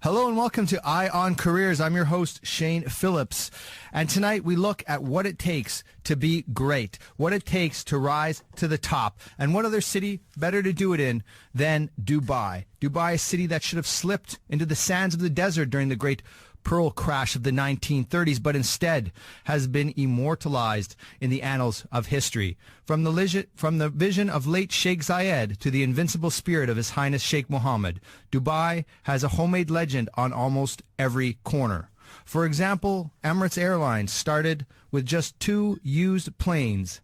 Hello and welcome to Eye on Careers. I'm your host, Shane Phillips. And tonight we look at what it takes to be great, what it takes to rise to the top, and what other city better to do it in than Dubai. Dubai, a city that should have slipped into the sands of the desert during the great pearl crash of the 1930s, but instead has been immortalized in the annals of history. From the vision of late Sheikh Zayed to the invincible spirit of His Highness Sheikh Mohammed, Dubai has a homemade legend on almost every corner. For example, Emirates Airlines started with just 2 used planes.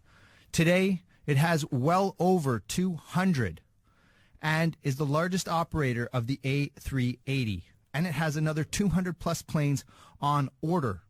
Today, it has well over 200 and is the largest operator of the A380. And it has another 200 plus planes on order.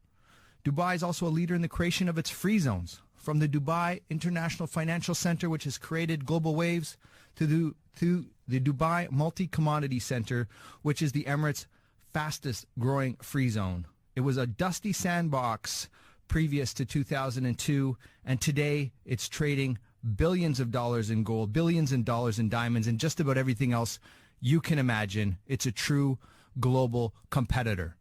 Dubai is also a leader in the creation of its free zones, from the Dubai International Financial Center, which has created global waves, to the Dubai Multi-Commodity Center, which is the Emirates' fastest growing free zone. It was a dusty sandbox previous to 2002, and today it's trading billions of dollars in gold, billions of dollars in diamonds, and just about everything else you can imagine. It's a true global competitor.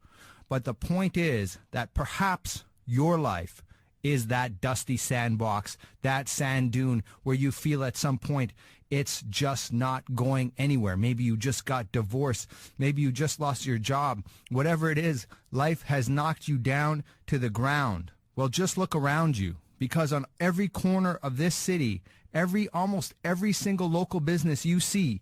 But the point is that perhaps your life is that dusty sandbox, that sand dune where you feel at some point it's just not going anywhere. Maybe you just got divorced. Maybe you just lost your job. Whatever it is, life has knocked you down to the ground. Well, just look around you, because on every corner of this city, almost every single local business you see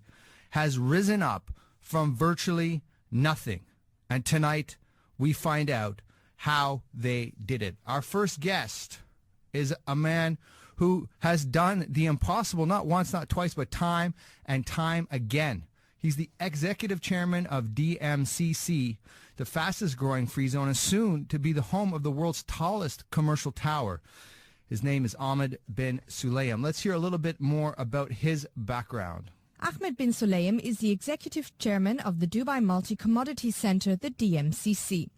has risen up from virtually nothing. And tonight we find out how they did it. Our first guest is a man who has done the impossible, not once, not twice, but time and time again. He's the executive chairman of DMCC, the fastest growing free zone, and soon to be the home of the world's tallest commercial tower. His name is Ahmed Bin Sulayem. Let's hear a little bit more about his background. Ahmed Bin Sulayem is the executive chairman of the Dubai Multi-Commodities Center, the DMCC.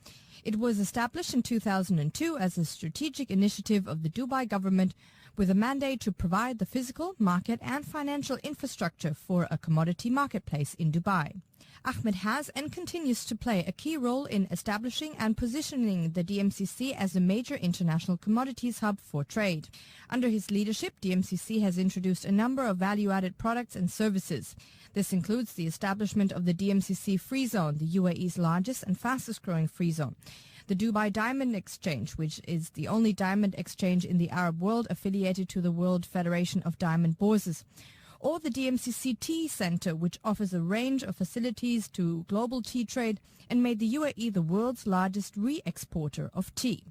It was established in 2002 as a strategic initiative of the Dubai government with a mandate to provide the physical, market and financial infrastructure for a commodity marketplace in Dubai. Ahmed has and continues to play a key role in establishing and positioning the DMCC as a major international commodities hub for trade. Under his leadership, DMCC has introduced a number of value-added products and services. This includes the establishment of the DMCC Free Zone, the UAE's largest and fastest-growing free zone, the Dubai Diamond Exchange, which is the only diamond exchange in the Arab world affiliated to the World Federation of Diamond Bourses, or the DMCC Tea Center, which offers a range of facilities to global tea trade and made the UAE the world's largest re-exporter of tea.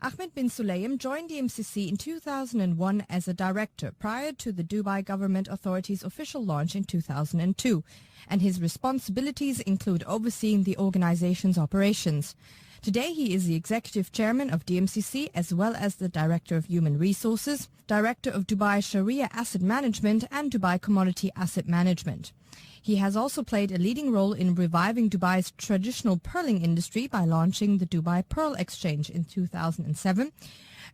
Ahmed Bin Sulayem joined DMCC in 2001 as a director prior to the Dubai Government Authority's official launch in 2002, and his responsibilities include overseeing the organization's operations. Today he is the executive chairman of DMCC as well as the director of human resources, director of Dubai Sharia Asset Management and Dubai Commodity Asset Management. He has also played a leading role in reviving Dubai's traditional pearling industry by launching the Dubai Pearl Exchange in 2007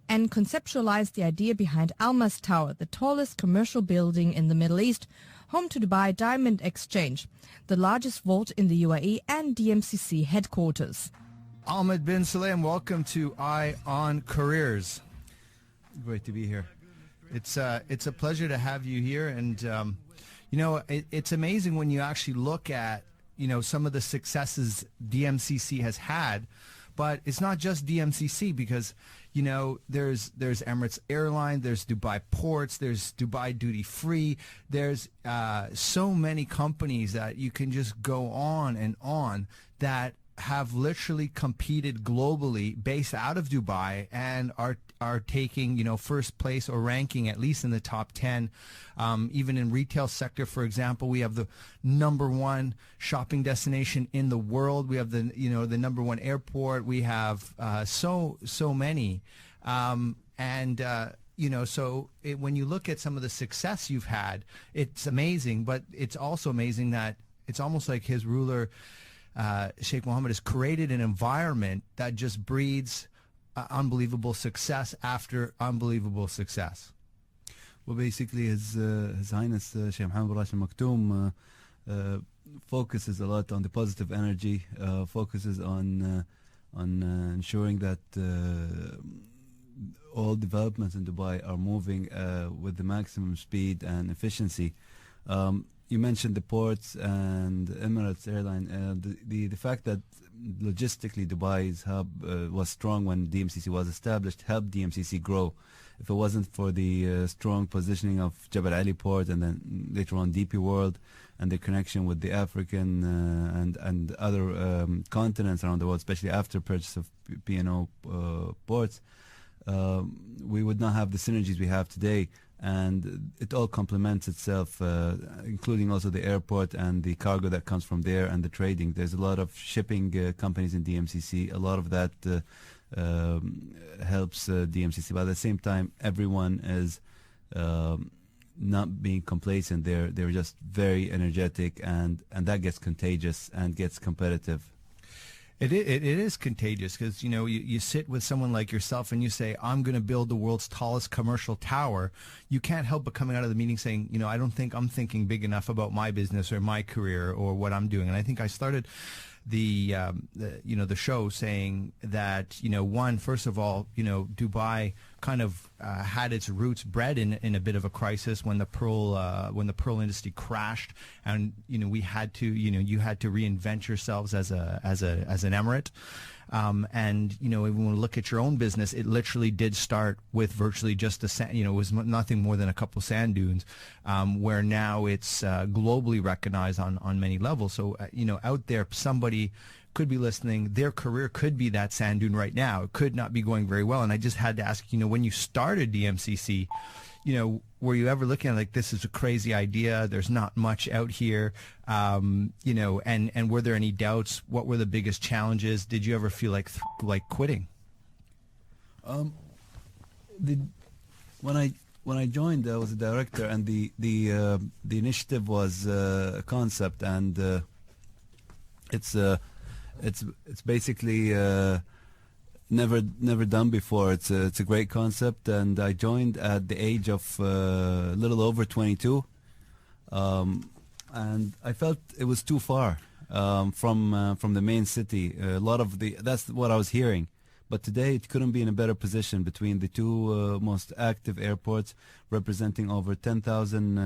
and conceptualized the idea behind Almas Tower, the tallest commercial building in the Middle East, home to Dubai Diamond Exchange, the largest vault in the UAE and DMCC headquarters. Ahmed Bin Sulayem, welcome to Eye on Careers. Great to be here. It's a pleasure to have you here, and it's amazing when you actually look at some of the successes DMCC has had, but it's not just DMCC, because there's Emirates Airline, there's Dubai Ports, there's Dubai Duty Free, there's so many companies that you can just go on and on that have literally competed globally based out of Dubai and are taking first place or ranking at least in the top 10. Even in retail sector, for example, we have the #1 shopping destination in the world. We have the the #1 airport. We have so many, when you look at some of the success you've had, it's amazing. But it's also amazing that it's almost like his ruler, Sheikh Mohammed, has created an environment that just breeds unbelievable success after unbelievable success. Well, basically, His Highness Sheikh Mohammed bin Rashid Al Maktoum focuses a lot on the positive energy, focuses on ensuring that all developments in Dubai are moving with the maximum speed and efficiency. You mentioned the ports and Emirates Airline. The fact that logistically Dubai's hub was strong when DMCC was established helped DMCC grow. If it wasn't for the strong positioning of Jebel Ali Port and then later on DP World and the connection with the African and other continents around the world, especially after purchase of P&O ports, we would not have the synergies we have today. And it all complements itself, including also the airport and the cargo that comes from there and the trading. There's a lot of shipping companies in DMCC. A lot of that helps DMCC. But at the same time, everyone is not being complacent. They're just very energetic, and that gets contagious and gets competitive. It is contagious because, you sit with someone like yourself and you say, I'm going to build the world's tallest commercial tower. You can't help but coming out of the meeting saying, I don't think I'm thinking big enough about my business or my career or what I'm doing. And I think I started the show saying that, first of all, Dubai kind of had its roots bred in a bit of a crisis when the pearl industry crashed, and we had to you had to reinvent yourselves as an emirate. And when we look at your own business, it literally did start with virtually just it was nothing more than a couple sand dunes, where now it's globally recognized on many levels. So out there, somebody could be listening, their career could be that sand dune right now. It could not be going very well. And I just had to ask, when you started DMCC, were you ever looking at like, this is a crazy idea, there's not much out here, and were there any doubts? What were the biggest challenges? Did you ever feel like quitting? When I joined, I was a director, and the initiative was a concept, and it's basically never done before. It's a great concept, and I joined at the age of a little over 22, and I felt it was too far from the main city. That's what I was hearing. But today it couldn't be in a better position between the two most active airports, representing over 10,000,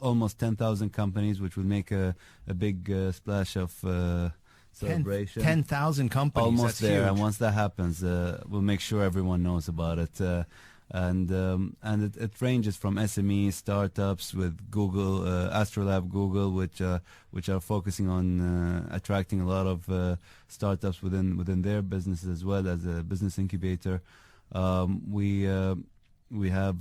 almost 10,000 companies, which would make a big splash of celebration. 10,000 companies. Almost that's there, huge. And once that happens, we'll make sure everyone knows about it. And it ranges from SME startups with Google, Astrolab Google, which are focusing on attracting a lot of startups within their businesses as well as a business incubator. We have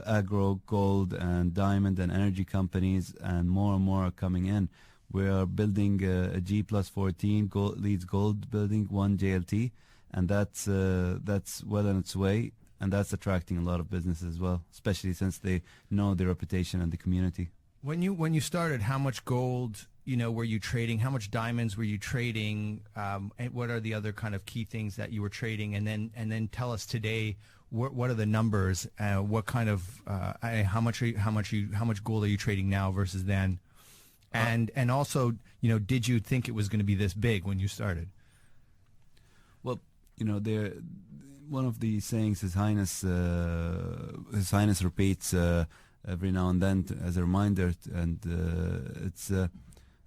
agro, gold, and diamond and energy companies, and more are coming in. We are building a G+14 leads gold building, one JLT, and that's well on its way. And that's attracting a lot of business as well, especially since they know the reputation and the community. When you started, how much gold were you trading? How much diamonds were you trading? And what are the other kind of key things that you were trading? And then tell us today, what are the numbers? What kind of how much gold are you trading now versus then? And also, did you think it was going to be this big when you started? Well, one of the sayings His Highness repeats every now and then as a reminder, and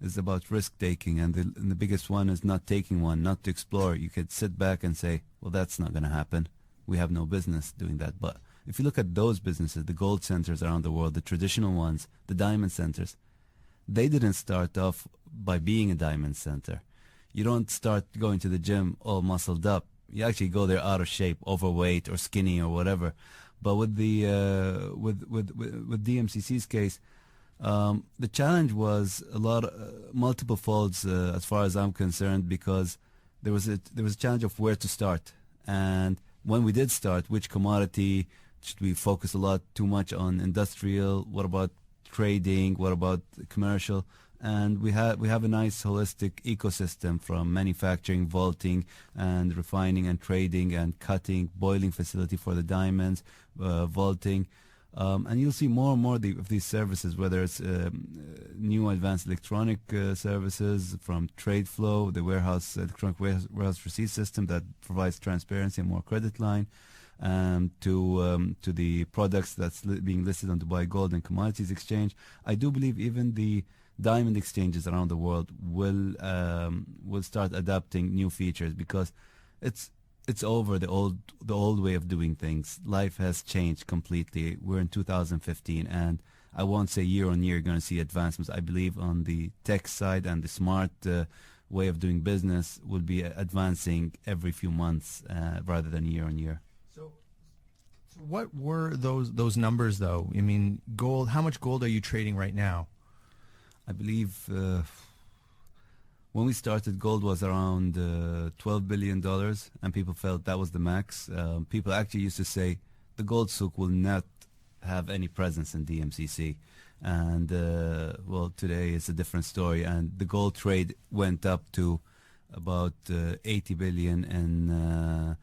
it's about risk taking, and the biggest one is not taking one, not to explore. You could sit back and say, well, that's not going to happen. We have no business doing that. But if you look at those businesses, the gold centers around the world, the traditional ones, the diamond centers, they didn't start off by being a diamond center. You don't start going to the gym all muscled up. You actually go there out of shape, overweight or skinny or whatever. But with the with DMCC's case, the challenge was multiple folds as far as I'm concerned, because there was a challenge of where to start, and when we did start, which commodity should we focus a lot too much on? Industrial? What about trading? What about commercial? And we have a nice holistic ecosystem from manufacturing, vaulting, and refining and trading and cutting, boiling facility for the diamonds, vaulting. And you'll see more and more of these services, whether it's new advanced electronic services from TradeFlow, the electronic warehouse receipt system that provides transparency and more credit line, to the products that's being listed on Dubai Gold and Commodities Exchange. I do believe even the diamond exchanges around the world will start adapting new features, because it's over the old way of doing things. Life has changed completely. We're in 2015, and I won't say year on year you're going to see advancements. I believe on the tech side and the smart way of doing business will be advancing every few months rather than year on year. So what were those numbers, though? I mean, gold. How much gold are you trading right now? I believe when we started, gold was around $12 billion, and people felt that was the max. People actually used to say the gold souk will not have any presence in DMCC. And, well, today it's a different story. And the gold trade went up to about 80 billion in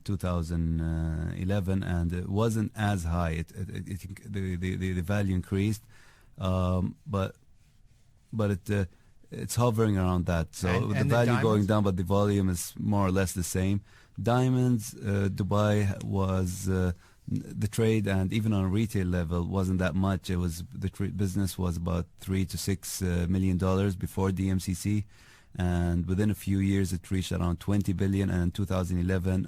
2011, and it wasn't as high. The value increased, but it's hovering around that. So and the value going down, but the volume is more or less the same. Diamonds, Dubai was the trade, and even on a retail level, wasn't that much. It was business was about $3 to $6 million before DMCC, and within a few years it reached around 20 billion, and in 2011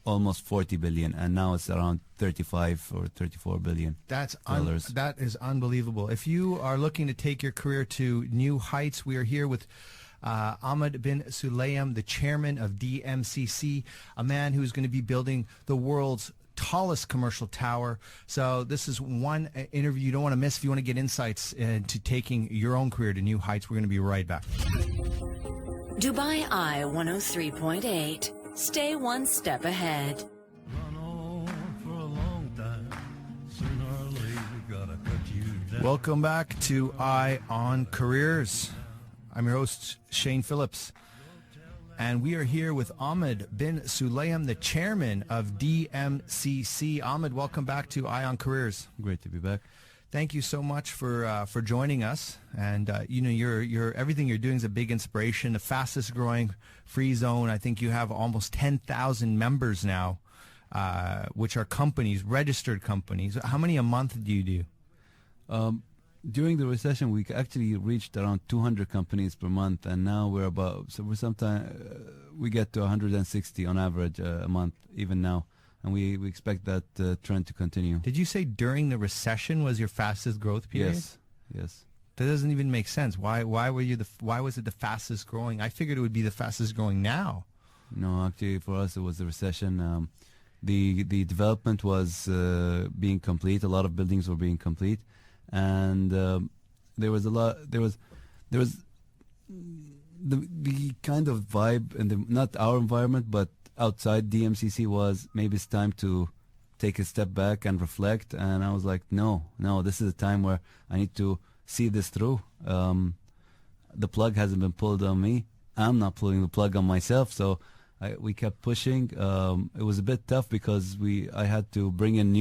almost 40 billion, and now it's around 35 or 34 billion. That is unbelievable. If you are looking to take your career to new heights, we are here with Ahmed Bin Sulayem, the chairman of DMCC, a man who's going to be building the world's tallest commercial tower. So this is one interview you don't want to miss if you want to get insights into taking your own career to new heights. We're going to be right back. Dubai Eye 103.8. Stay one step ahead. Welcome back to Eye on Careers. I'm your host, Shane Phillips. And we are here with Ahmed Bin Sulayem, the chairman of DMCC. Ahmed, welcome back to Eye on Careers. Great to be back. Thank you so much for joining us. And you know, you're everything you're doing is a big inspiration. The fastest growing free zone. I think you have almost 10,000 members now, which are companies, registered companies. How many a month do you do? During the recession, we actually reached around 200 companies per month, and now we're we get to 160 on average a month, even now, and we expect that trend to continue. Did you say during the recession was your fastest growth period? Yes. That doesn't even make sense. Why was it the fastest growing? I figured it would be the fastest growing now. No, actually, for us, it was the recession. The development was being complete. A lot of buildings were being complete. And there was the kind of vibe in not our environment, but outside DMCC was maybe it's time to take a step back and reflect. And I was like, no, this is a time where I need to see this through. The plug hasn't been pulled on me. I'm not pulling the plug on myself. So we kept pushing. It was a bit tough because I had to bring in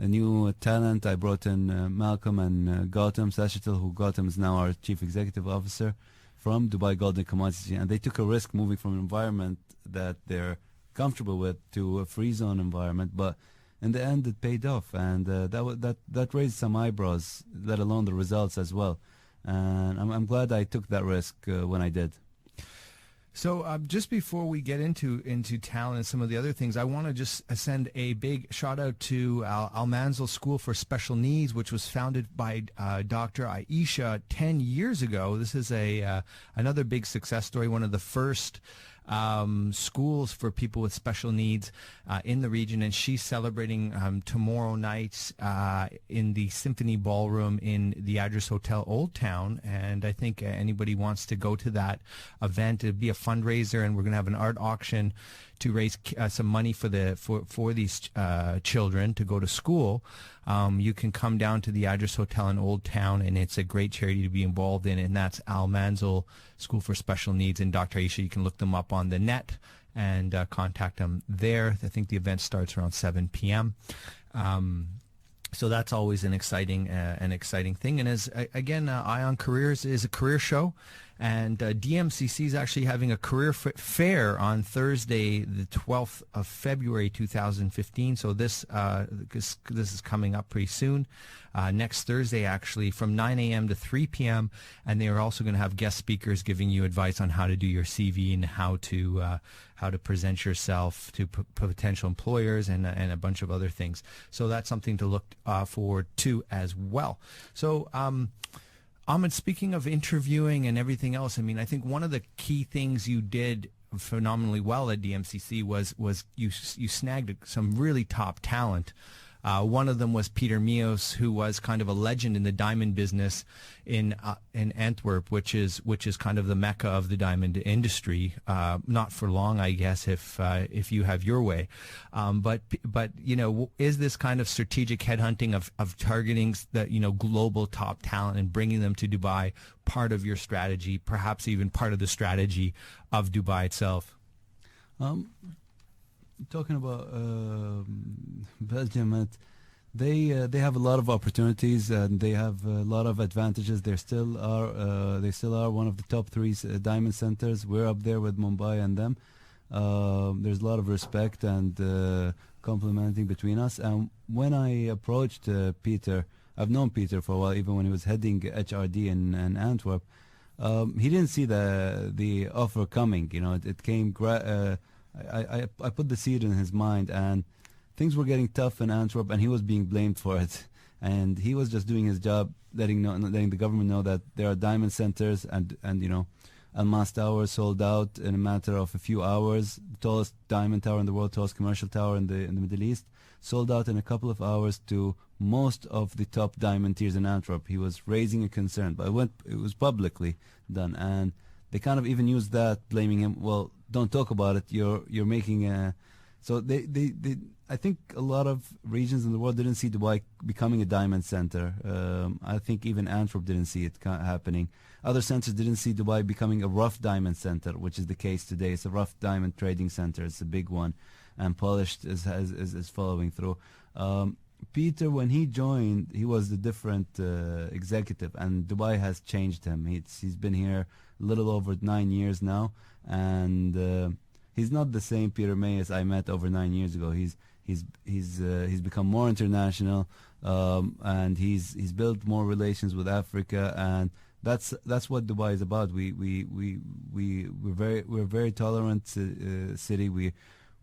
a new talent. I brought in Malcolm and Gautam Sashital, who Gautam is now our Chief Executive Officer from Dubai Gold and Commodities. And they took a risk moving from an environment that they're comfortable with to a free zone environment. But in the end, it paid off. And that raised some eyebrows, let alone the results as well. And I'm glad I took that risk when I did. So just before we get into talent and some of the other things, I want to just send a big shout out to Al Manzil School for Special Needs, which was founded by Dr. Aisha 10 years ago. This is another big success story, one of the first schools for people with special needs in the region, and she's celebrating tomorrow night in the Symphony Ballroom in the Address Hotel Old Town. And I think anybody wants to go to that event. It'd be a fundraiser, and we're going to have an art auction to raise some money for these children to go to school. You can come down to the Address Hotel in Old Town, and it's a great charity to be involved in, and that's Al Manzil School for Special Needs and Dr. Aisha. You can look them up on the net and contact them there. I think the event starts around 7 p.m. So that's always an exciting thing. And as again, Ion Careers is a career show, and DMCC is actually having a career fair on Thursday, the 12th of February, 2015. So this is coming up pretty soon. Next Thursday, actually, from 9 a.m. to 3 p.m. And they are also going to have guest speakers giving you advice on how to do your CV and how to present yourself to potential employers and a bunch of other things. So that's something to look forward to as well. So, Ahmed, speaking of interviewing and everything else, I mean, I think one of the key things you did phenomenally well at DMCC was you snagged some really top talent. One of them was Peter Mios, who was kind of a legend in the diamond business in Antwerp, which is kind of the mecca of the diamond industry. Not for long, I guess, if you have your way. But you know, is this kind of strategic headhunting of targeting the global top talent and bringing them to Dubai part of your strategy, perhaps even part of the strategy of Dubai itself? Talking about Belgium, they have a lot of opportunities and they have a lot of advantages. They still are one of the top three diamond centers. We're up there with Mumbai and them. There's a lot of respect and complimenting between us. And when I approached Peter, I've known Peter for a while, even when he was heading HRD in Antwerp. He didn't see the offer coming. You know, it came. I put the seed in his mind, and things were getting tough in Antwerp, and he was being blamed for it. And he was just doing his job, letting the government know that there are diamond centers, and Al Mas Tower sold out in a matter of a few hours. The tallest diamond tower in the world, tallest commercial tower in the Middle East, sold out in a couple of hours to most of the top diamond tiers in Antwerp. He was raising a concern, but it was publicly done, and they kind of even used that, blaming him. Well, don't talk about it. You're making a. So they I think a lot of regions in the world didn't see Dubai becoming a diamond center. I think even Antwerp didn't see it happening. Other centers didn't see Dubai becoming a rough diamond center, which is the case today. It's a rough diamond trading center. It's a big one, and Polished is following through. Peter, when he joined, he was a different executive, and Dubai has changed him. He's been here a little over 9 years now, and he's not the same Peter May as I met over 9 years ago. He's become more international, and he's built more relations with Africa, and that's what Dubai is about. We're a very tolerant city. We're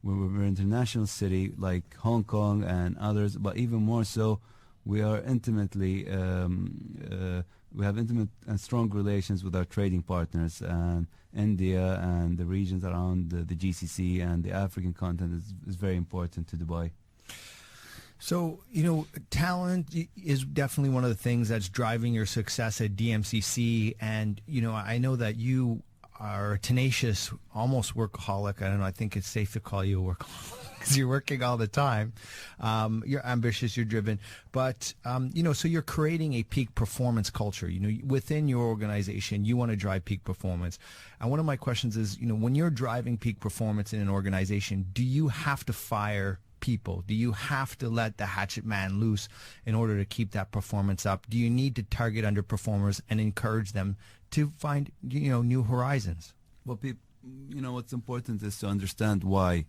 an international city like Hong Kong and others, but even more so, we are intimately we have intimate and strong relations with our trading partners, and India and the regions around the GCC and the African continent is very important to Dubai. So, talent is definitely one of the things that's driving your success at DMCC, and, I know that you are a tenacious, almost workaholic. I don't know, I think it's safe to call you a workaholic because you're working all the time. You're ambitious, you're driven, but, so you're creating a peak performance culture. Within your organization, you want to drive peak performance. And one of my questions is, when you're driving peak performance in an organization, do you have to fire people? Do you have to let the hatchet man loose in order to keep that performance up? Do you need to target underperformers and encourage them to find new horizons? Well, what's important is to understand why.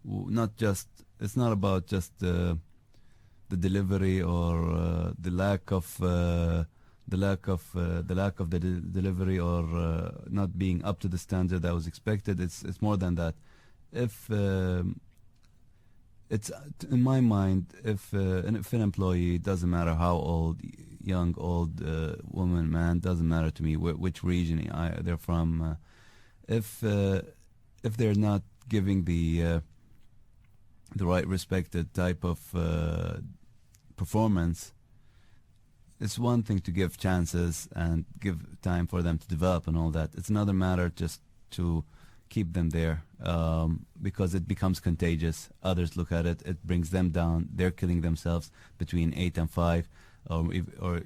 It's not about just the delivery or the lack of the delivery or not being up to the standard that was expected. It's more than that. It's in my mind, if an employee, doesn't matter how old, young, old, woman, man, doesn't matter to me which region they're from, if they're not giving the right respected type of performance, it's one thing to give chances and give time for them to develop and all that. It's another matter just to keep them there, because it becomes contagious. Others look at it, it brings them down. They're killing themselves between 8 and 5, or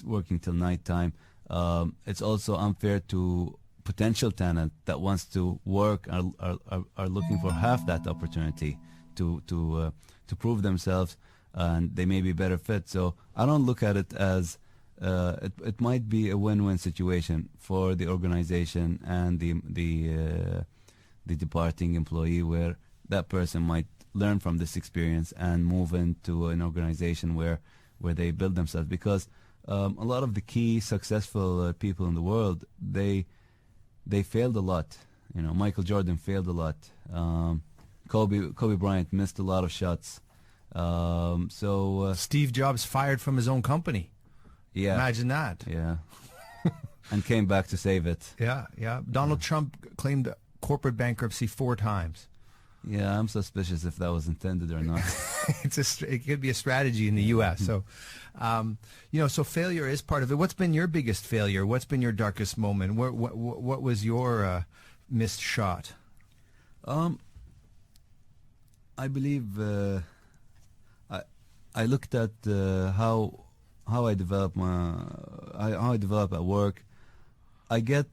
working till night time. It's also unfair to potential talent that wants to work are looking for half that opportunity to prove themselves, and they may be better fit. So I don't look at it as it might be a win-win situation for the organization and the departing employee, where that person might learn from this experience and move into an organization where they build themselves. Because a lot of the key successful people in the world, they failed a lot. You know, Michael Jordan failed a lot. Kobe Bryant missed a lot of shots. Steve Jobs fired from his own company. Yeah, imagine that. Yeah, and came back to save it. Yeah. Donald Trump claimed corporate bankruptcy 4 times. Yeah, I'm suspicious if that was intended or not. It could be a strategy in the U.S. So, so failure is part of it. What's been your biggest failure? What's been your darkest moment? What was your missed shot? I believe I looked at how I develop at work. I get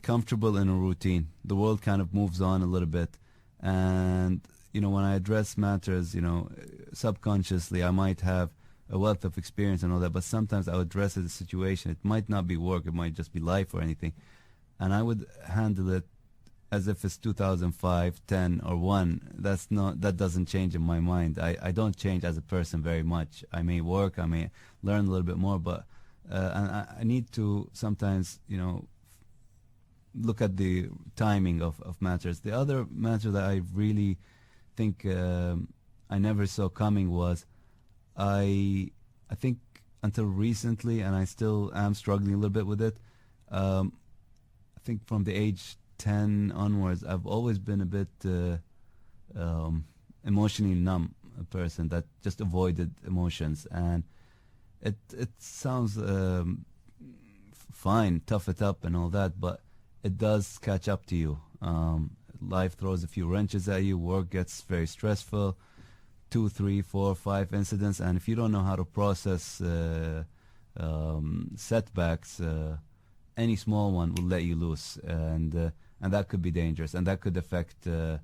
comfortable in a routine. The world kind of moves on a little bit. And, when I address matters, subconsciously I might have a wealth of experience and all that, but sometimes I would address a situation. It might not be work, it might just be life or anything. And I would handle it as if it's 2005, 10, or 1. That doesn't change in my mind. I don't change as a person very much. I may work, I may learn a little bit more, but and I need to sometimes, look at the timing of matters. The other matter that I really think I never saw coming was I think until recently, and I still am struggling a little bit with it. I think from the age 10 onwards, I've always been a bit emotionally numb, a person that just avoided emotions, and it sounds fine, tough it up and all that, but it does catch up to you. Life throws a few wrenches at you. Work gets very stressful. 2, 3, 4, 5 incidents, and if you don't know how to process setbacks, any small one will let you loose, and that could be dangerous, and that could affect your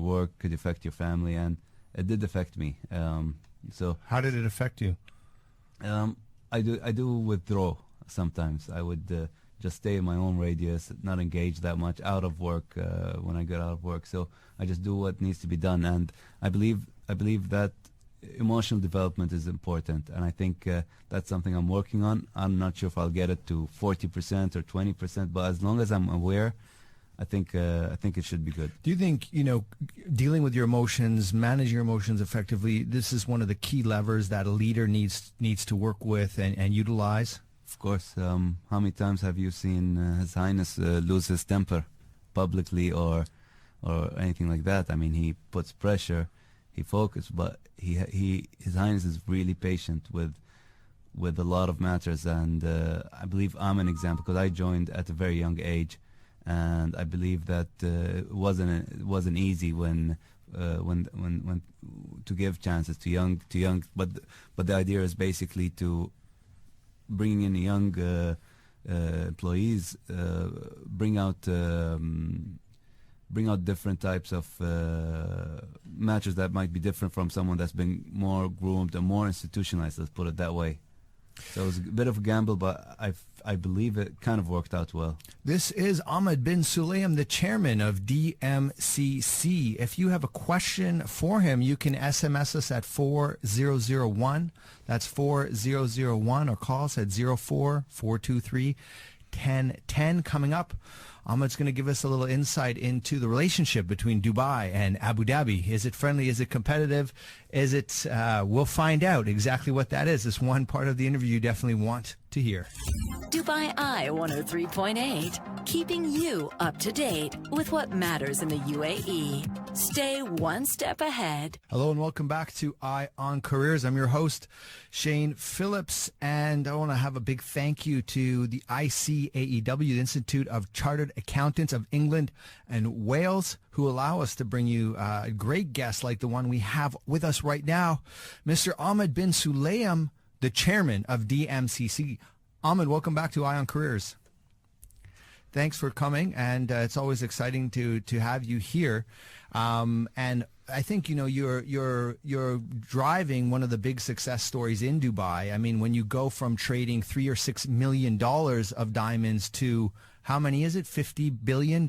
work, could affect your family, and it did affect me. So how did it affect you? I do withdraw sometimes. I would just stay in my own radius, not engage that much out of work when I get out of work. So I just do what needs to be done, and I believe that emotional development is important, and I think that's something I'm working on. I'm not sure if I'll get it to 40% or 20%, but as long as I'm aware, I think it should be good. Do you think, dealing with your emotions, managing your emotions effectively, this is one of the key levers that a leader needs to work with and utilize? Of course. How many times have you seen His Highness lose his temper publicly or anything like that? I mean, he puts pressure, he focuses, but His Highness is really patient with a lot of matters, and I believe I'm an example because I joined at a very young age, and I believe that it wasn't easy when to give chances to young, but the idea is basically to bringing in young employees, bring out different types of matches that might be different from someone that's been more groomed and more institutionalized, let's put it that way. So it was a bit of a gamble, but I believe it kind of worked out well. This is Ahmed Bin Sulayem, the chairman of DMCC. If you have a question for him, you can SMS us at 4001. That's 4001, or call us at 04-423-1010. Coming up, Ahmed's going to give us a little insight into the relationship between Dubai and Abu Dhabi. Is it friendly? Is it competitive? Is it? We'll find out exactly what that is. This one part of the interview you definitely want to hear. Dubai Eye 103.8, keeping you up to date with what matters in the UAE. Stay one step ahead. Hello and welcome back to Eye on Careers. I'm your host, Shane Phillips, and I want to have a big thank you to the ICAEW, the Institute of Chartered Accountants of England and Wales, who allow us to bring you great guests like the one we have with us right now, Mr. Ahmed Bin Sulayem, the chairman of DMCC. Ahmed, welcome back to Eye on Careers. thanks for coming, and it's always exciting to have you here. And I think you're driving one of the big success stories in Dubai. I mean, when you go from trading $3 or $6 million of diamonds to how many is it? $50 billion?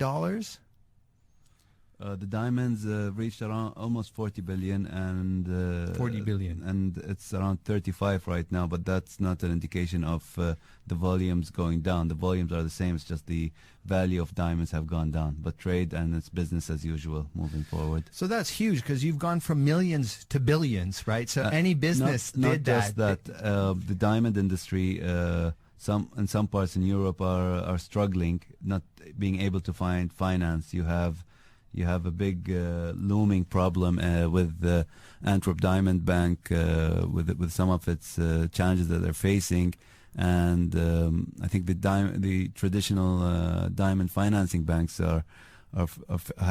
The diamonds reached around almost 40 billion, and 40 billion, and it's around 35 right now. But that's not an indication of the volumes going down. The volumes are the same. It's just the value of diamonds have gone down. But trade and it's business as usual moving forward. So that's huge because you've gone from millions to billions, right? So any business not did just that. The diamond industry. In some parts in Europe are struggling, not being able to find finance. You have a big looming problem with the Antwerp Diamond Bank, with some of its challenges that they're facing, and I think the traditional diamond financing banks are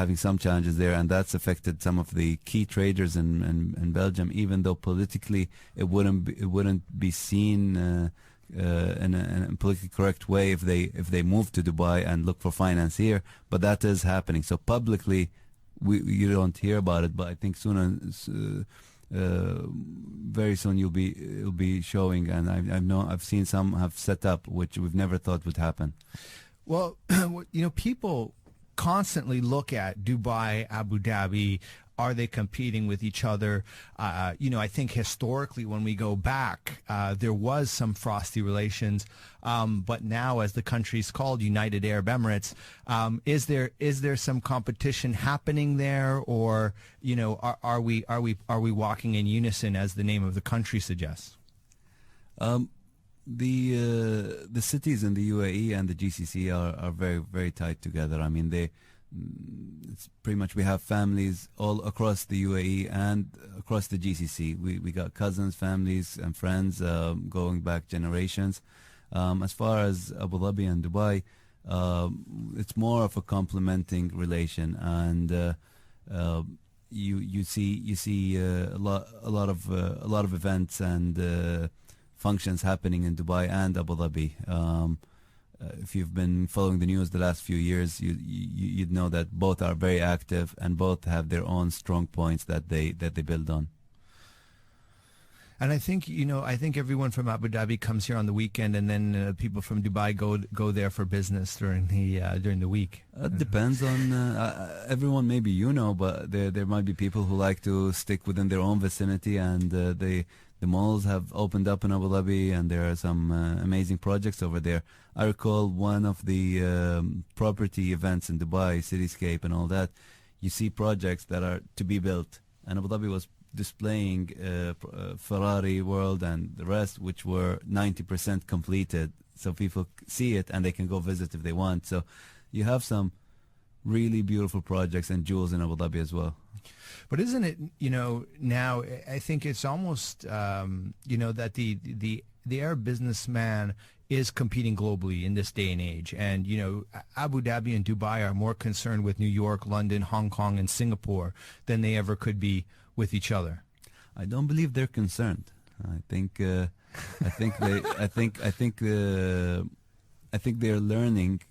having some challenges there, and that's affected some of the key traders in Belgium. Even though politically it wouldn't be seen in a politically correct way if they move to Dubai and look for finance here, but that is happening. So publicly, you don't hear about it, but I think very soon it'll be showing. And I've seen some have set up which we've never thought would happen. Well, people constantly look at Dubai, Abu Dhabi. Are they competing with each other? I think historically when we go back, there was some frosty relations. But now as the country's called United Arab Emirates, is there some competition happening there, or, are we walking in unison as the name of the country suggests? The cities in the UAE and the GCC are very, very tight together. I mean, it's pretty much we have families all across the UAE and across the GCC. We got cousins, families, and friends going back generations. As far as Abu Dhabi and Dubai, it's more of a complementing relation, and you see a lot of events and functions happening in Dubai and Abu Dhabi. If you've been following the news the last few years, you'd know that both are very active and both have their own strong points that they build on. And I think everyone from Abu Dhabi comes here on the weekend, and then people from Dubai go there for business during the week. It depends on everyone. Maybe but there might be people who like to stick within their own vicinity, and the malls have opened up in Abu Dhabi, and there are some amazing projects over there. I recall one of the property events in Dubai, Cityscape and all that. You see projects that are to be built, and Abu Dhabi was displaying Ferrari World and the rest, which were 90% completed. So people see it and they can go visit if they want. So you have some really beautiful projects and jewels in Abu Dhabi as well. But isn't it, now I think it's almost, that the Arab businessman is competing globally in this day and age. And, Abu Dhabi and Dubai are more concerned with New York, London, Hong Kong, and Singapore than they ever could be with each other. I don't believe they're concerned. I think they're learning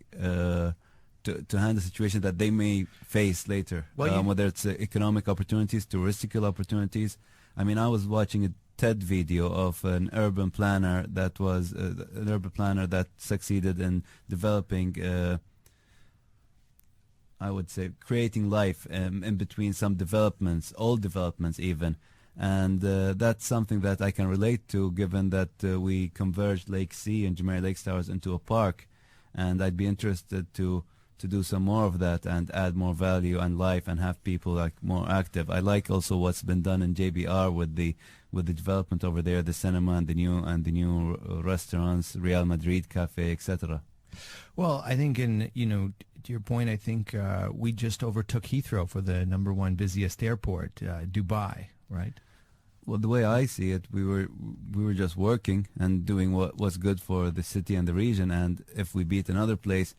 to handle the situation that they may face later, whether it's economic opportunities, touristical opportunities. I mean, I was watching a TED video of an urban planner that succeeded in developing, I would say, creating life in between some developments, old developments even. And that's something that I can relate to, given that we converged Lake C and Jumeirah Lakes Towers into a park. And I'd be interested to do some more of that and add more value and life and have people more active. I like also what's been done in JBR with the development over there, the cinema and the new restaurants, Real Madrid Cafe, etc. Well, I think to your point, I think we just overtook Heathrow for the #1 busiest airport, Dubai, right? Well, the way I see it, we were just working and doing what was good for the city and the region. And if we beat another place,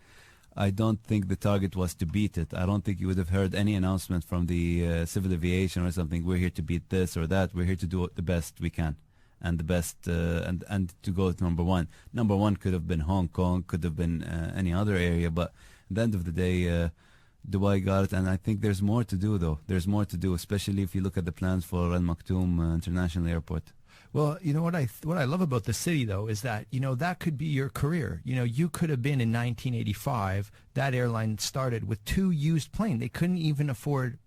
I don't think the target was to beat it. I don't think you would have heard any announcement from the civil aviation or something. We're here to beat this or that. We're here to do the best we can. and the best, and to go to number one. Number one could have been Hong Kong, could have been any other area, but at the end of the day, Dubai got it, and I think there's more to do, though. There's more to do, especially if you look at the plans for Al Maktoum International Airport. Well, you know what I love about the city, though, is that, you know, that could be your career. You know, you could have been in 1985. That airline started with 2 used planes. They couldn't even afford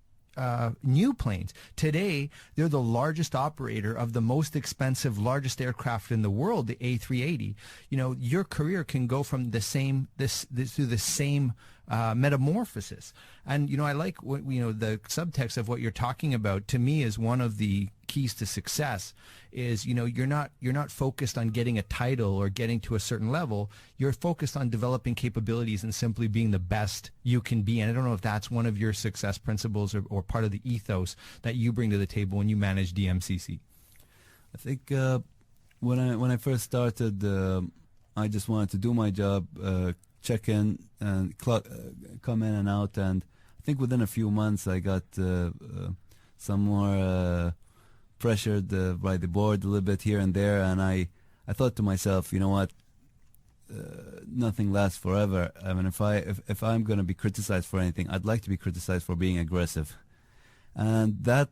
new planes. Today, they're the largest operator of the most expensive, largest aircraft in the world, the A380. You know, your career can go from the same through the same metamorphosis. And, you know, I like what, you know, the subtext of what you're talking about, to me, is one of the keys to success is, you know, you're not focused on getting a title or getting to a certain level. You're focused on developing capabilities and simply being the best you can be. And I don't know if that's one of your success principles or part of the ethos that you bring to the table when you manage DMCC. I think when I first started, I just wanted to do my job, check in and come in and out, and I think within a few months I got some more pressured by the board a little bit here and there, and I thought to myself, you know what, nothing lasts forever. I mean, if I'm going to be criticized for anything, I'd like to be criticized for being aggressive. And that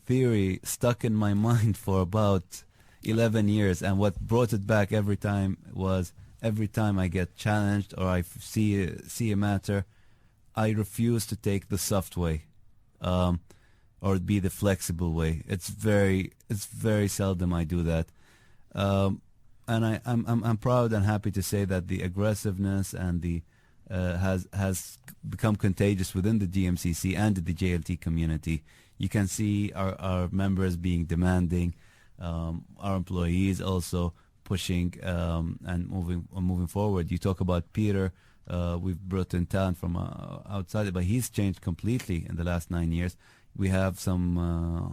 theory stuck in my mind for about 11 years, and what brought it back every time was every time I get challenged or I see a matter, I refuse to take the soft way or be the flexible way. It's very seldom I do that. And I'm proud and happy to say that the aggressiveness and the has become contagious within the DMCC and the JLT community. You can see our members being demanding, our employees also pushing and moving forward. You talk about Peter. We've brought in talent from outside, but he's changed completely in the last 9 years. We have some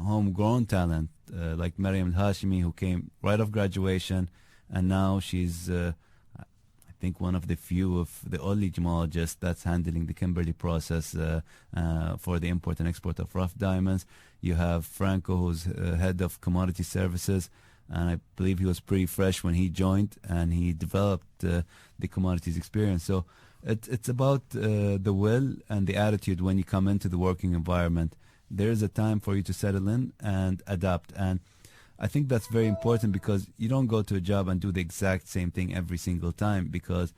homegrown talent like Maryam Hashimi, who came right off graduation, and now she's I think one of the few, of the only gemologist that's handling the Kimberley process for the import and export of rough diamonds. You have Franco, who's head of commodity services, and I believe he was pretty fresh when he joined, and he developed the commodities experience. So it's about the will and the attitude when you come into the working environment. There is a time for you to settle in and adapt, and I think that's very important, because you don't go to a job and do the exact same thing every single time, because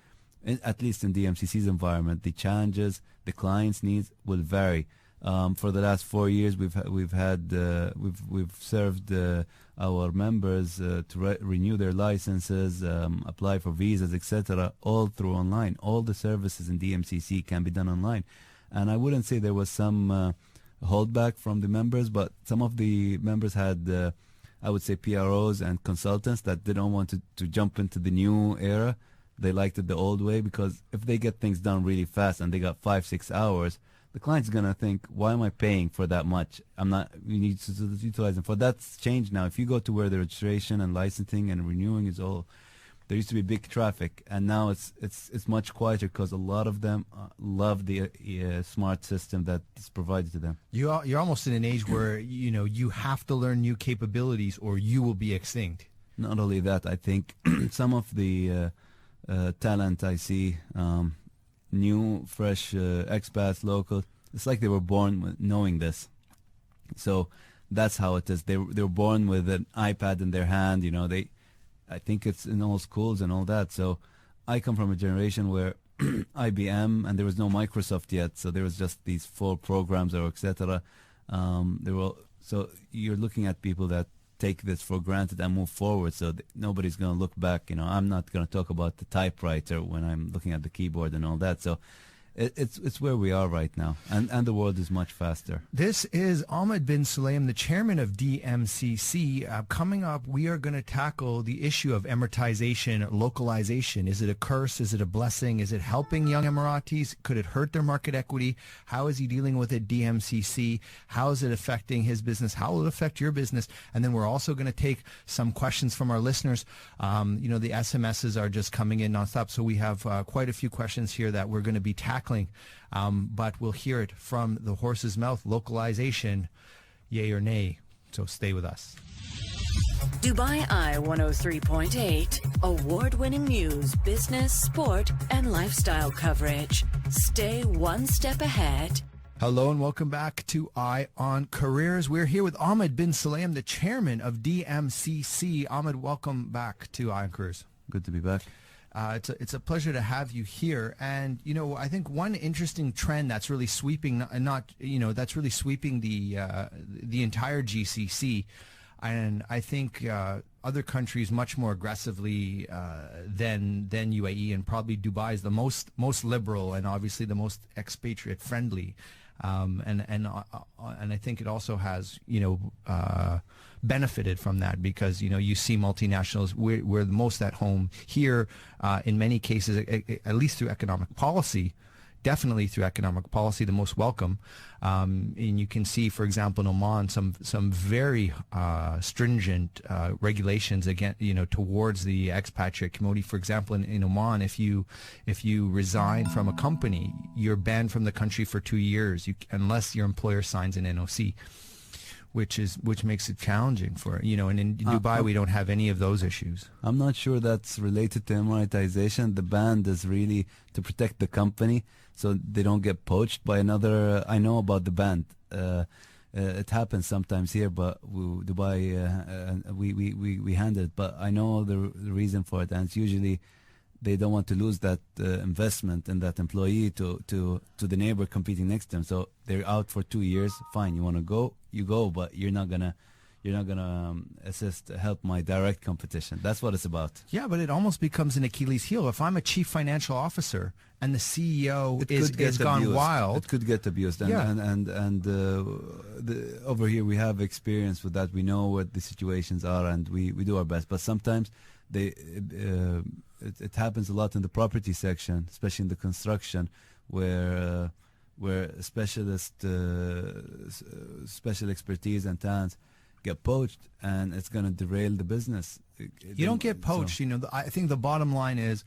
at least in DMCC's environment, the challenges, the client's needs will vary. For the last 4 years, we've served our members to renew their licenses, apply for visas, etc., all through online. All the services in DMCC can be done online, and I wouldn't say there was some holdback from the members, but some of the members had, I would say, PROs and consultants that didn't want to jump into the new era. They liked it the old way, because if they get things done really fast and they got 5-6 hours, the client's going to think, why am I paying for that much? We need to utilize them. For that's changed now. If you go to where the registration and licensing and renewing is all, there used to be big traffic, and now it's much quieter, because a lot of them love the smart system that is provided to them. You're almost in an age where, you know, you have to learn new capabilities or you will be extinct. Not only that, I think some of the talent I see, new, fresh expats, local, it's like they were born knowing this. So that's how it is. They're born with an iPad in their hand. You know, I think it's in all schools and all that. So I come from a generation where IBM, and there was no Microsoft yet, so there was just these 4 programs or etc. So you're looking at people that take this for granted and move forward. So nobody's going to look back. You know, I'm not going to talk about the typewriter when I'm looking at the keyboard and all that. So it's where we are right now, and the world is much faster. This is Ahmed Bin Sulayem, the chairman of DMCC. Coming up, we are going to tackle the issue of Emiratization, localization. Is it a curse? Is it a blessing? Is it helping young Emiratis? Could it hurt their market equity? How is he dealing with it, DMCC? How is it affecting his business? How will it affect your business? And then we're also going to take some questions from our listeners. You know, the SMSs are just coming in nonstop, so we have quite a few questions here that we're going to be tackling. But we'll hear it from the horse's mouth. Localization, yay or nay. So stay with us. Dubai Eye 103.8, award-winning news, business, sport, and lifestyle coverage. Stay one step ahead. Hello and welcome back to Eye on Careers. We're here with Ahmed Bin Sulayem, the chairman of DMCC. Ahmed, welcome back to Eye on Careers. Good to be back. It's a pleasure to have you here. And, you know, I think one interesting trend that's really sweeping, that's really sweeping the entire GCC. And I think other countries much more aggressively than UAE, and probably Dubai is the most liberal and obviously the most expatriate friendly. And I think it also has, benefited from that because, you see multinationals, we're the most at home here in many cases, at least through economic policy. Definitely through economic policy, the most welcome. And you can see, for example, in Oman, some very stringent regulations again, towards the expatriate community. For example, in Oman, if you resign from a company, you're banned from the country for 2 years, unless your employer signs an NOC. Which makes it challenging for, and in Dubai we don't have any of those issues. I'm not sure that's related to Emiratization. The ban is really to protect the company so they don't get poached by another. I know about the ban. It happens sometimes here, but Dubai, we handle it. But I know the reason for it, and it's usually they don't want to lose that investment in that employee to the neighbor competing next to them. So they're out for 2 years. Fine, you want to go, you go, but you're not gonna help my direct competition. That's what it's about. Yeah, but it almost becomes an Achilles heel. If I'm a chief financial officer and the CEO is gone wild, it could get abused. And over here we have experience with that. We know what the situations are, and we do our best. But sometimes it happens a lot in the property section, especially in the construction, where special expertise and talents get poached, and it's going to derail the business. You don't get poached. I think the bottom line is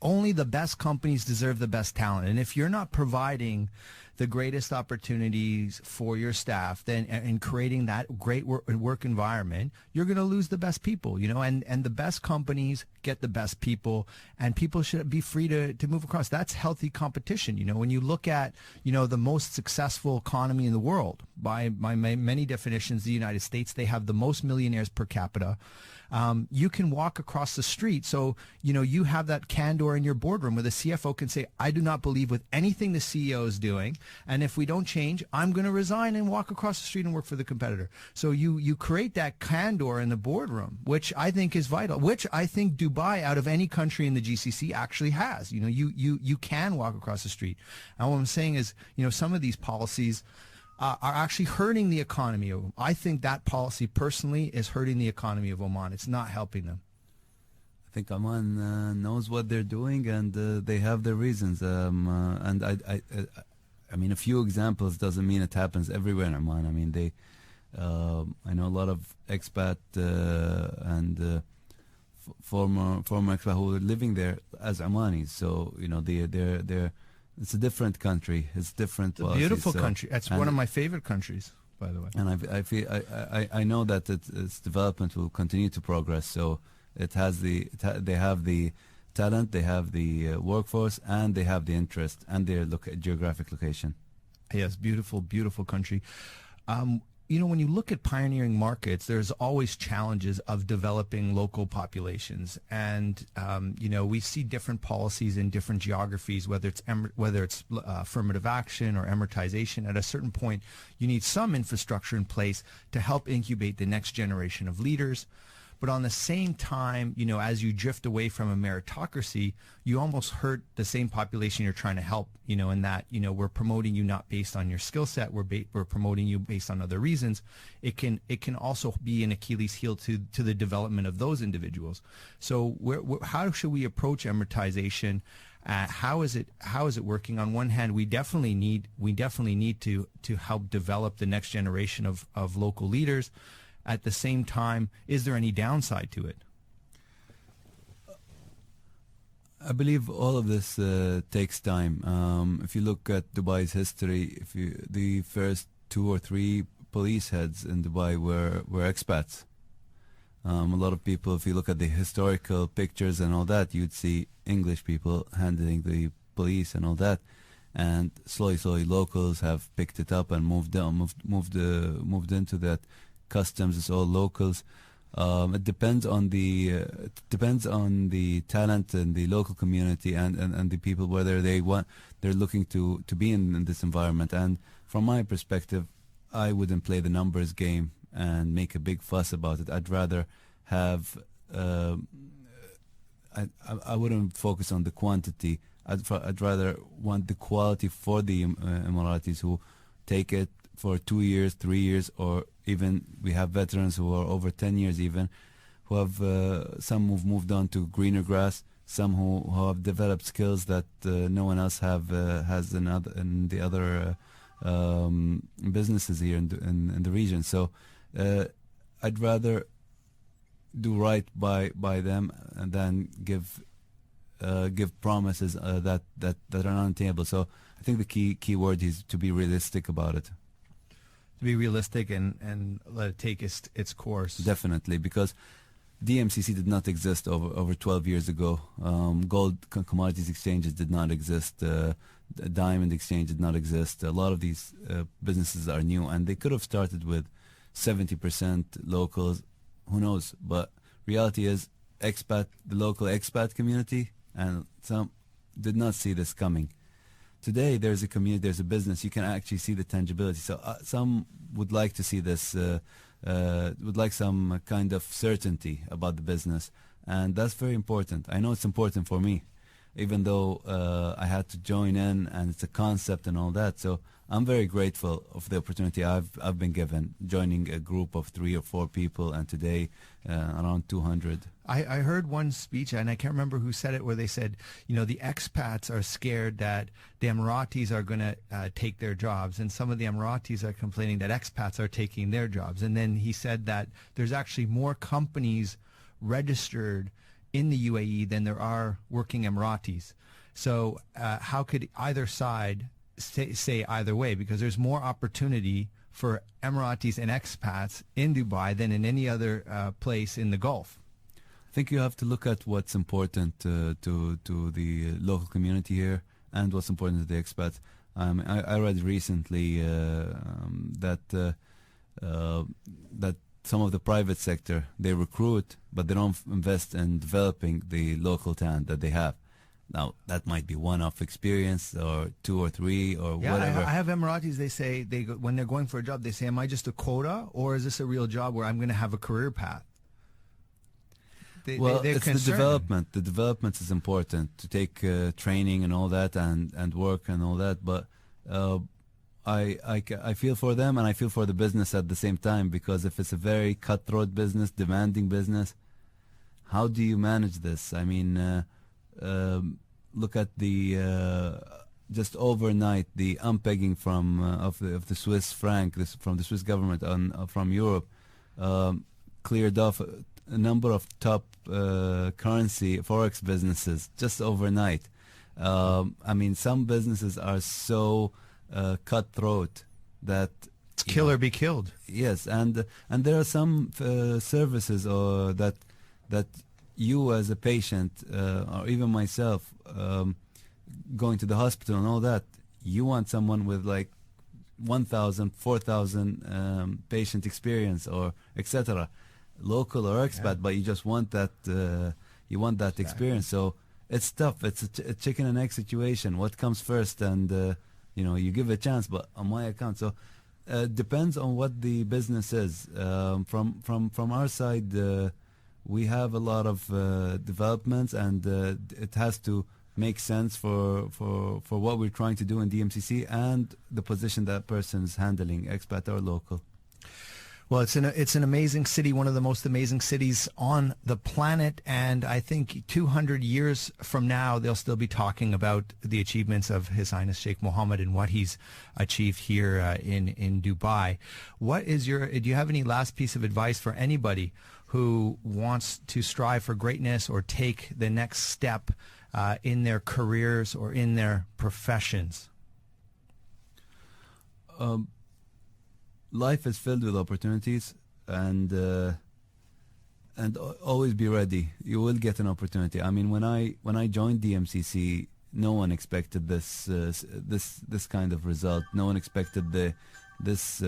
only the best companies deserve the best talent. And if you're not providing the greatest opportunities for your staff, then in creating that great work environment, you're going to lose the best people, and the best companies get the best people, and people should be free to move across. That's healthy competition. When you look at, the most successful economy in the world, by many definitions, the United States, they have the most millionaires per capita. You can walk across the street. So, you have that candor in your boardroom where the CFO can say, I do not believe with anything the CEO is doing. And if we don't change, I'm going to resign and walk across the street and work for the competitor. So you create that candor in the boardroom, which I think is vital, which I think Dubai, out of any country in the GCC, actually has. You can walk across the street. And what I'm saying is, some of these policies are actually hurting the economy. I think that policy personally is hurting the economy of Oman. It's not helping them. I think Oman knows what they're doing, and they have their reasons. And I mean, a few examples doesn't mean it happens everywhere in Oman. I mean, I know a lot of expat and former expat who are living there as Omanis. So they're it's a different country. It's different. It's a beautiful country. It's one of my favorite countries, by the way. And I feel I know that its development will continue to progress. So it has they have the talent, they have the workforce, and they have the interest and their geographic location. Yes, beautiful, beautiful country. When you look at pioneering markets, there's always challenges of developing local populations. And, we see different policies in different geographies, whether it's affirmative action or Emiratization. At a certain point, you need some infrastructure in place to help incubate the next generation of leaders. But on the same time, as you drift away from a meritocracy, you almost hurt the same population you're trying to help, in that, we're promoting you not based on your skill set. We're promoting you based on other reasons. It can also be an Achilles heel to the development of those individuals. So how should we approach Emiratization? How is it working? On one hand, we definitely need to help develop the next generation of local leaders. At the same time, is there any downside to it? I believe all of this takes time. If you look at Dubai's history, the first 2 or 3 police heads in Dubai were expats. A lot of people, if you look at the historical pictures and all that, you'd see English people handling the police and all that, and slowly locals have picked it up and moved into that. Customs is all locals. It depends on the talent in the local community and the people, whether they're looking to be in this environment. And from my perspective, I wouldn't play the numbers game and make a big fuss about it. I'd rather have I wouldn't focus on the quantity. I'd rather want the quality for the Emiratis who take it for 2 years, 3 years, or even we have veterans who are over 10 years even, who have some who've moved on to greener grass, some who have developed skills that no one else has in the other businesses here in the region. So I'd rather do right by them and then give promises that are not on the table. So I think the key word is to be realistic about it. To be realistic and let it take its course. Definitely, because DMCC did not exist over 12 years ago. Gold commodities exchanges did not exist. Diamond exchange did not exist. A lot of these businesses are new, and they could have started with 70% locals. Who knows? But reality is, the local expat community, and some did not see this coming. Today, there's a community, there's a business. You can actually see the tangibility. So some would like to see this, would like some kind of certainty about the business, and that's very important. I know it's important for me, even though I had to join in, and it's a concept and all that. So I'm very grateful of the opportunity I've been given, joining a group of 3 or 4 people, and today around 200. I heard one speech, and I can't remember who said it, where they said, the expats are scared that the Emiratis are going to take their jobs, and some of the Emiratis are complaining that expats are taking their jobs. And then he said that there's actually more companies registered in the UAE than there are working Emiratis. So how could either side say either way? Because there's more opportunity for Emiratis and expats in Dubai than in any other place in the Gulf. I think you have to look at what's important to the local community here and what's important to the expats. I read recently that some of the private sector, they recruit, but they don't invest in developing the local talent that they have. Now, that might be one-off experience or 2 or 3 or whatever. I have Emiratis, they say, when they're going for a job, they say, am I just a quota, or is this a real job where I'm going to have a career path? It's concerned. The development. The development is important, to take training and all that and work and all that. But I feel for them, and I feel for the business at the same time, because if it's a very cutthroat business, demanding business, how do you manage this? I mean, look at the just overnight the unpegging from of the Swiss franc, from the Swiss government from Europe, cleared off a number of top currency forex businesses just overnight. I mean, some businesses are so cutthroat that it's kill or be killed. Yes, and there are some services that you as a patient or even myself going to the hospital and all that, you want someone with like 1,000, 4,000 patient experience or etc. Local or expat, but you just want that experience. So it's tough. It's a chicken and egg situation. What comes first? And you give it a chance, but on my account. So depends on what the business is. From our side, we have a lot of developments, and it has to make sense for what we're trying to do in DMCC and the position that person is handling, expat or local. Well, it's an amazing city, one of the most amazing cities on the planet, and I think 200 years from now they'll still be talking about the achievements of His Highness Sheikh Mohammed and what he's achieved here in Dubai. Do you have any last piece of advice for anybody who wants to strive for greatness or take the next step in their careers or in their professions? Life is filled with opportunities, and always be ready. You will get an opportunity. I mean, when I joined DMCC, no one expected this kind of result. No one expected this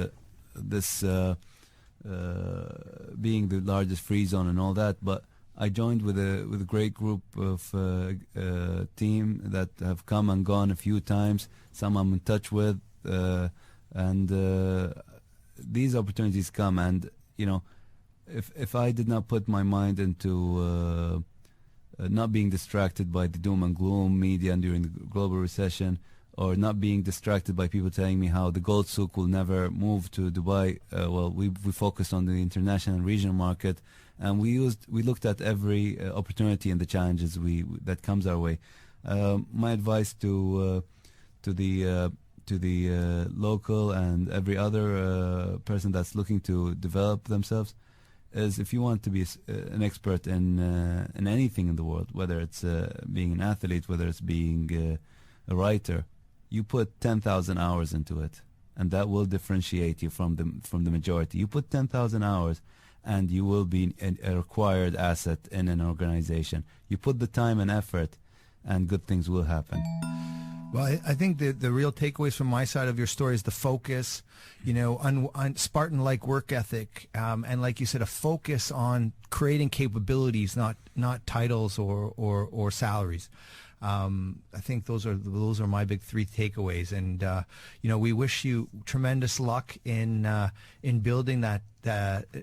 being the largest free zone and all that. But I joined with a great group of team that have come and gone a few times. Some I'm in touch with, and these opportunities come. And if I did not put my mind into not being distracted by the doom and gloom media during the global recession, or not being distracted by people telling me how the gold souk will never move to Dubai, we focused on the international and regional market, and we looked at every opportunity and the challenges that comes our way. My advice to the local and every other person that's looking to develop themselves is, if you want to be an expert in anything in the world, whether it's being an athlete, whether it's being a writer, you put 10,000 hours into it, and that will differentiate you from the majority. You put 10,000 hours, and you will be a required asset in an organization. You put the time and effort, and good things will happen. Well, I think the real takeaways from my side of your story is the focus, on Spartan-like work ethic, and like you said, a focus on creating capabilities, not titles or salaries. I think those are my big three takeaways, and we wish you tremendous luck in building that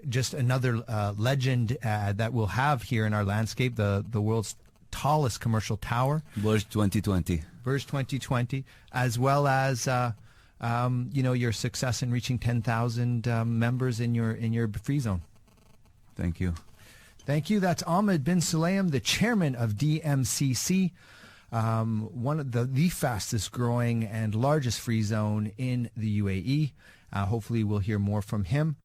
just another legend that we'll have here in our landscape, the world's tallest commercial tower, Burj 2020, as well as your success in reaching 10,000 members in your free zone. Thank you. That's Ahmed Bin Sulayem, the chairman of DMCC, one of the fastest growing and largest free zone in the UAE. Hopefully we'll hear more from him.